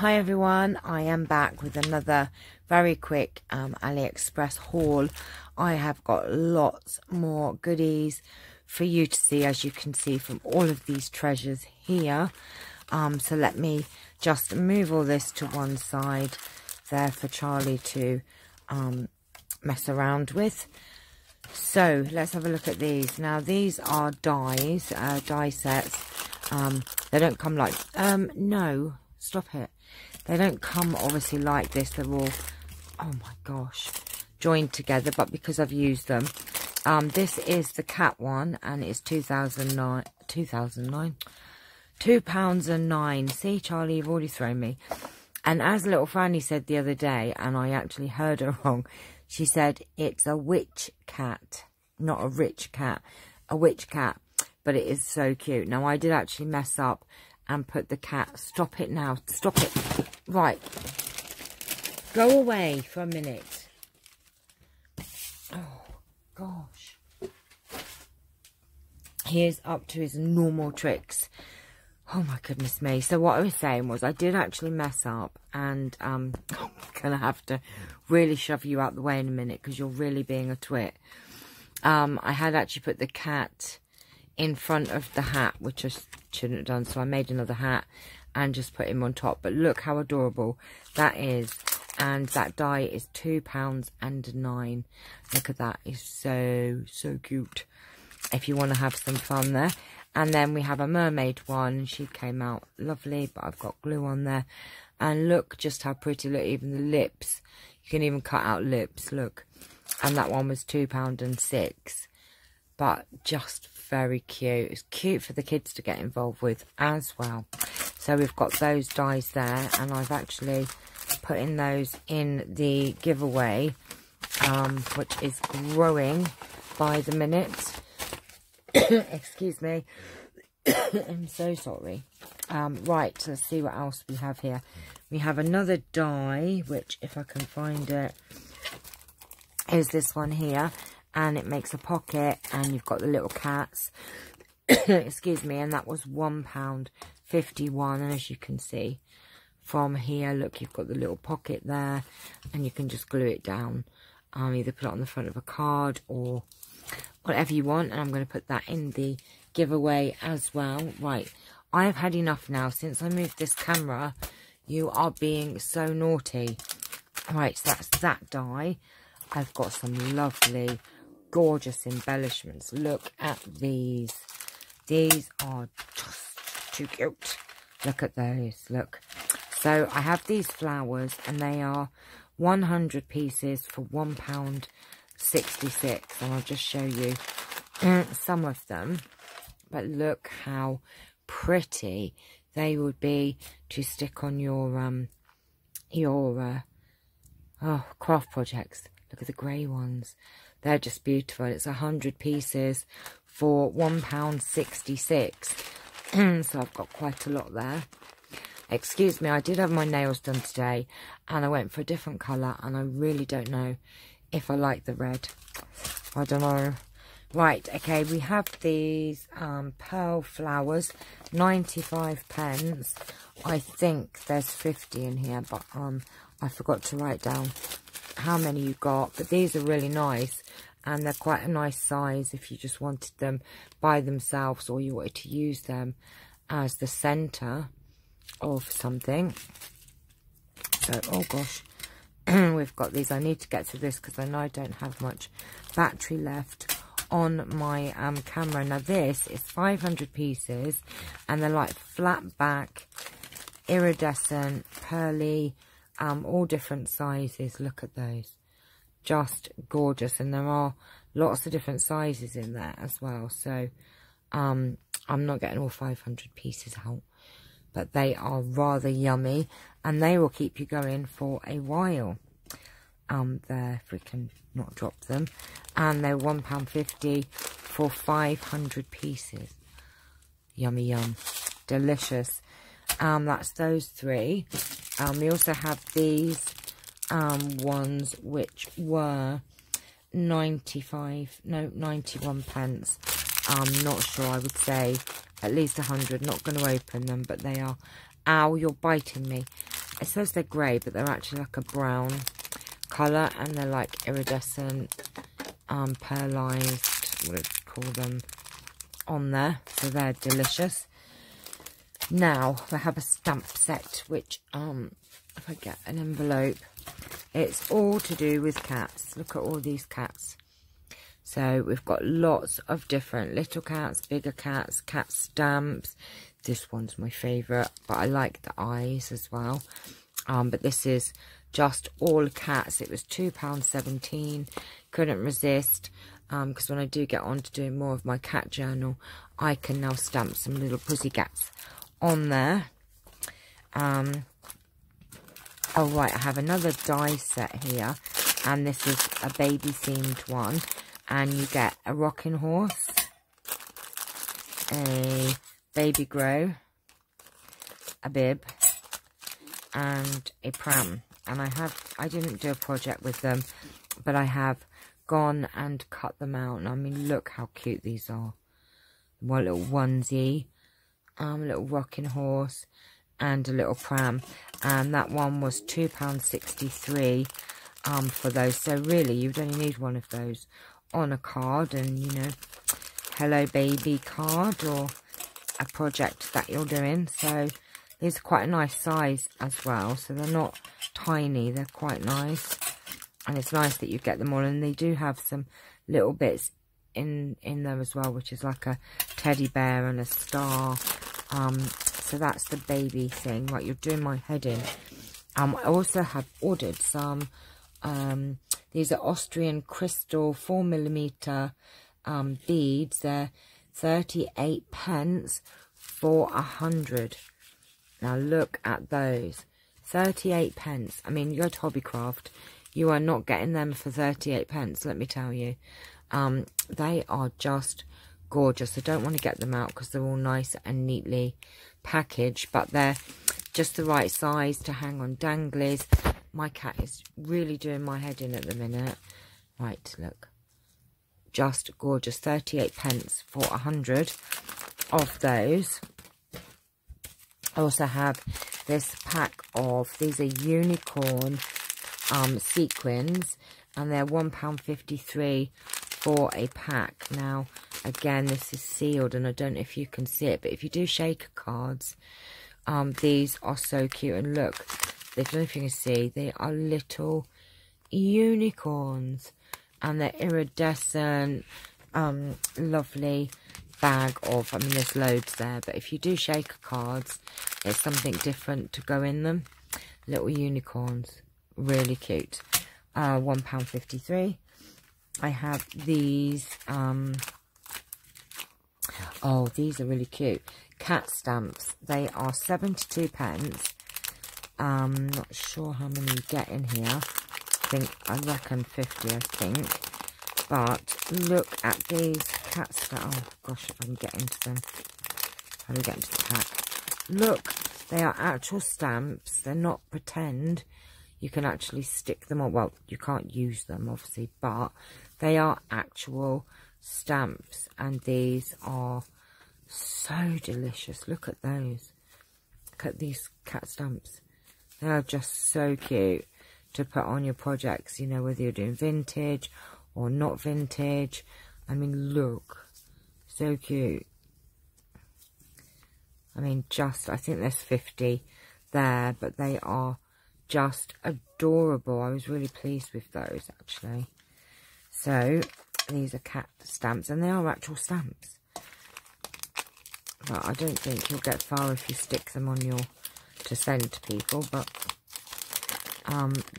Hi everyone, I am back with another very quick Aliexpress haul. I have got lots more goodies for you to see, as you can see from all of these treasures here. So let me just move all this to one side there for Charlie to mess around with. So let's have a look at these. Now these are dies, die sets. They don't come like, no, stop it. They don't come obviously like this. They're all, oh my gosh, joined together, but because I've used them. This is the cat one, and it's £2.09. See, Charlie, you've already thrown me. And as little Franny said the other day, and I actually heard her wrong, she said it's a witch cat, not a rich cat, a witch cat. But it is so cute. Now, I did actually mess up and put the cat, stop it now, stop it. Right, go away for a minute. Oh, gosh. He is up to his normal tricks. Oh, my goodness me. So what I was saying was I did actually mess up, and I'm going to have to really shove you out the way in a minute because you're really being a twit. I had actually put the cat in front of the hat, which I shouldn't have done, so I made another hat and just put him on top. But look how adorable that is, and that die is £2.09. Look at that, it's so cute if you want to have some fun there. And then we have a mermaid one. She came out lovely, but I've got glue on there, and look just how pretty. Look, even the lips, you can even cut out lips, look. And that one was £2.06, but just very cute. It's cute for the kids to get involved with as well. So we've got those dies there, and I've actually put in those in the giveaway, which is growing by the minute. Excuse me. I'm so sorry. Right, let's see what else we have here. We have another die, which, if I can find it, is this one here. And it makes a pocket, and you've got the little cats. Excuse me, and that was £1.51. And as you can see from here, look, you've got the little pocket there, and you can just glue it down. Either put it on the front of a card or whatever you want. And I'm going to put that in the giveaway as well. Right, I have had enough now. Since I moved this camera, you are being so naughty. Right, so that's that die. I've got some lovely, gorgeous embellishments. Look at these. These are just too cute. Look at those. Look. So I have these flowers, and they are 100 pieces for £1.66. And I'll just show you some of them. But look how pretty they would be to stick on your craft projects. Look at the grey ones. They're just beautiful. It's 100 pieces for £1.66. So I've got quite a lot there. Excuse me, I did have my nails done today, and I went for a different colour, and I really don't know if I like the red. I don't know. Right, okay, we have these pearl flowers, 95p. I think there's 50 in here, but I forgot to write down how many you got. But these are really nice, and they're quite a nice size if you just wanted them by themselves, or you wanted to use them as the centre of something. So, oh gosh, we've got these. I need to get to this because I know I don't have much battery left on my camera. Now this is 500 pieces, and they're like flatback, iridescent, pearly, all different sizes. Look at those, just gorgeous. And there are lots of different sizes in there as well. So I'm not getting all 500 pieces out, but they are rather yummy, and they will keep you going for a while. There, if we can not drop them. And they're £1.50 for 500 pieces. Yummy yum, delicious. That's those three. We also have these ones, which were 91 pence. I'm not sure, I would say at least 100. Not going to open them, but they are, ow, you're biting me. it says they're grey, but they're actually like a brown colour, and they're like iridescent, pearlised, what do you call them, on there. So they're delicious. Now I have a stamp set, which if I get an envelope, it's all to do with cats. Look at all these cats. So we've got lots of different little cats, bigger cats, cat stamps. This one's my favourite, but I like the eyes as well. But this is just all cats. It was £2.17. Couldn't resist, because when I do get on to doing more of my cat journal, I can now stamp some little pussycats on there. Oh right, I have another die set here, and this is a baby themed one, and you get a rocking horse, a baby grow, a bib, and a pram. And I didn't do a project with them, but I have gone and cut them out. And I mean, look how cute these are. One little onesie, a little rocking horse, and a little pram. And that one was £2.63 for those. So really, you'd only need one of those on a card, and you know, hello baby card, or a project that you're doing. So these are quite a nice size as well. So they're not tiny, they're quite nice. And it's nice that you get them all. And they do have some little bits in there as well, which is like a teddy bear and a star. So that's the baby thing. Right, you're doing my head in. I also have ordered some, these are Austrian crystal 4mm beads. They're 38 pence for 100. Now look at those, 38 pence. I mean, you go to Hobbycraft, you are not getting them for 38 pence, let me tell you. They are just gorgeous. I don't want to get them out because they're all nice and neatly packaged, but they're just the right size to hang on danglies. My cat is really doing my head in at the minute. Right, look, just gorgeous. 38 pence for 100 of those. I also have this pack of, these are unicorn sequins, and they're £1.53 for a pack. Now again, this is sealed, and I don't know if you can see it, but if you do shaker cards, these are so cute. And look, I don't know if you can see, they are little unicorns, and they're iridescent, lovely bag of, I mean, there's loads there, but if you do shaker cards, there's something different to go in them. Little unicorns, really cute. £1.53. I have these, oh, these are really cute. Cat stamps. They are 72 pence. Not sure how many you get in here. I reckon 50, I think. But look at these cat stamps. Oh gosh, if I can get into them. How do we get into the pack? Look, they are actual stamps. They're not pretend. You can actually stick them on. Well, you can't use them, obviously, but they are actual stamps. And these are so delicious. Look at those. Look at these cat stamps. They are just so cute to put on your projects, you know, whether you're doing vintage or not vintage. I mean, look, so cute. I mean, just, I think there's 50 there, but they are just adorable. I was really pleased with those, actually. So these are cat stamps, and they are actual stamps. But I don't think you'll get far if you stick them on your, to send to people, but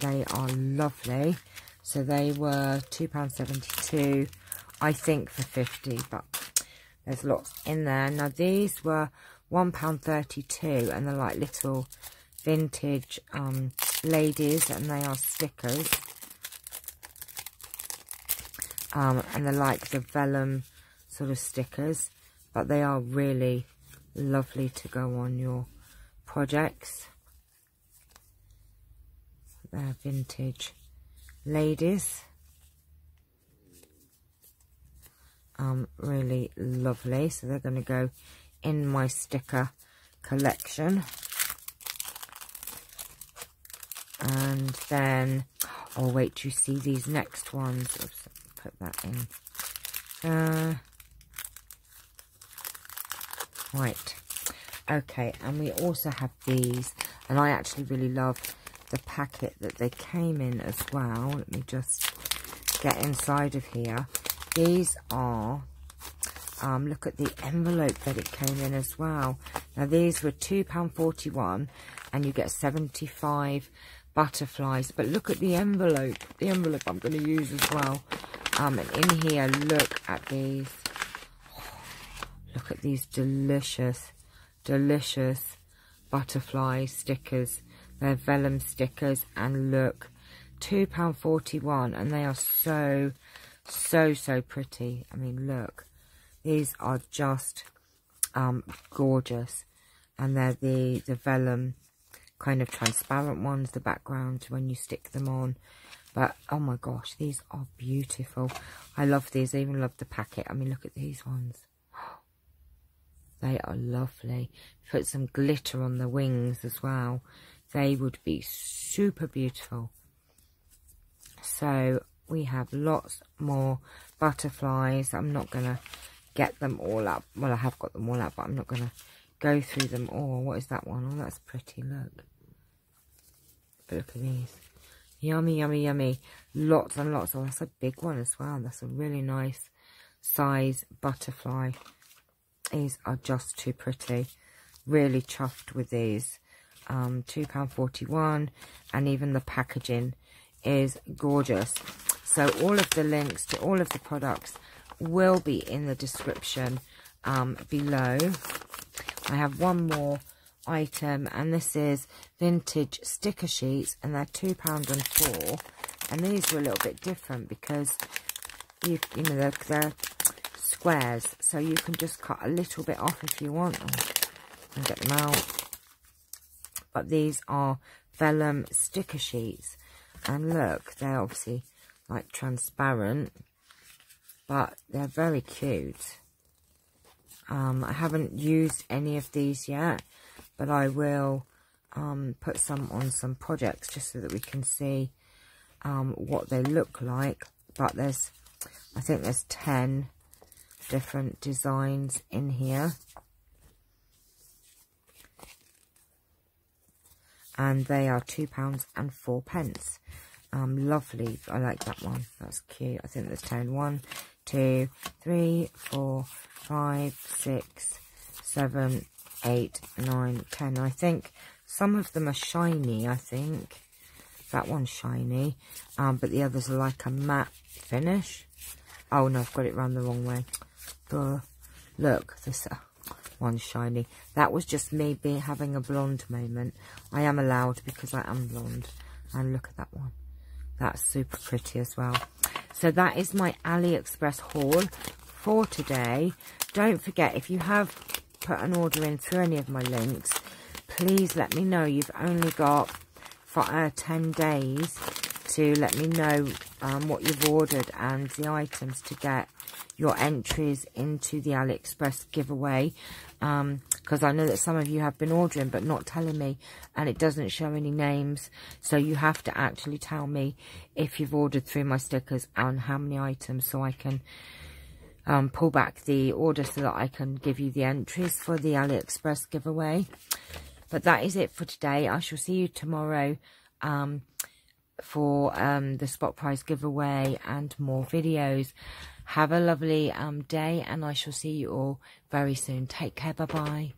they are lovely. So they were £2.72, I think, for 50, but there's lots in there. Now these were £1.32, and they're like little vintage ladies, and they are stickers. And they're like the vellum sort of stickers, but they are really lovely to go on your projects. They're vintage ladies. Really lovely. So they're going to go in my sticker collection. And then, oh wait, do you see these next ones? Oops, put that in. Right. Okay, and we also have these, and I actually really love the packet that they came in as well. Let me just get inside of here. These are, look at the envelope that it came in as well. Now these were £2.41, and you get 75 butterflies, but look at the envelope I'm going to use as well. And in here, look at these. Look at these delicious butterfly stickers. They're vellum stickers, and look, £2.41, and they are so pretty. I mean, look, these are just gorgeous, and they're the vellum kind of transparent ones, the background when you stick them on. But oh my gosh, these are beautiful. I love these. I even love the packet. I mean, look at these ones. They are lovely. Put some glitter on the wings as well. They would be super beautiful. So we have lots more butterflies. I'm not going to get them all up. Well, I have got them all up, but I'm not going to go through them all. What is that one? Oh, that's pretty. Look. But look at these. Yummy, yummy, yummy. Lots and lots. Oh, that's a big one as well. That's a really nice size butterfly. These are just too pretty. Really chuffed with these. £2.41, and even the packaging is gorgeous. So all of the links to all of the products will be in the description below. I have one more item, and this is vintage sticker sheets, and they're £2.04, and these were a little bit different because you know they're squares, so you can just cut a little bit off if you want and get them out. But these are vellum sticker sheets, and look, they're obviously like transparent, but they're very cute. I haven't used any of these yet, but I will put some on some projects just so that we can see what they look like. But I think there's 10 different designs in here, and they are £2.04. Lovely. I like that one. That's cute. I think there's 10. 1, 2, 3, 4, 5, 6, 7, 8, 9, 10. I think some of them are shiny. I think that one's shiny, but the others are like a matte finish. Oh no, I've got it round the wrong way. Look, this one's shiny. That was just me having a blonde moment. I am allowed because I am blonde. And look at that one. That's super pretty as well. So that is my AliExpress haul for today. Don't forget, if you have put an order in through any of my links, please let me know. You've only got for 10 days to let me know what you've ordered and the items to get your entries into the AliExpress giveaway, because I know that some of you have been ordering but not telling me, and it doesn't show any names, so you have to actually tell me if you've ordered through my stickers and how many items, so I can pull back the order so that I can give you the entries for the AliExpress giveaway. But that is it for today. I shall see you tomorrow for the spot prize giveaway and more videos. Have a lovely day, and I shall see you all very soon. Take care. Bye bye.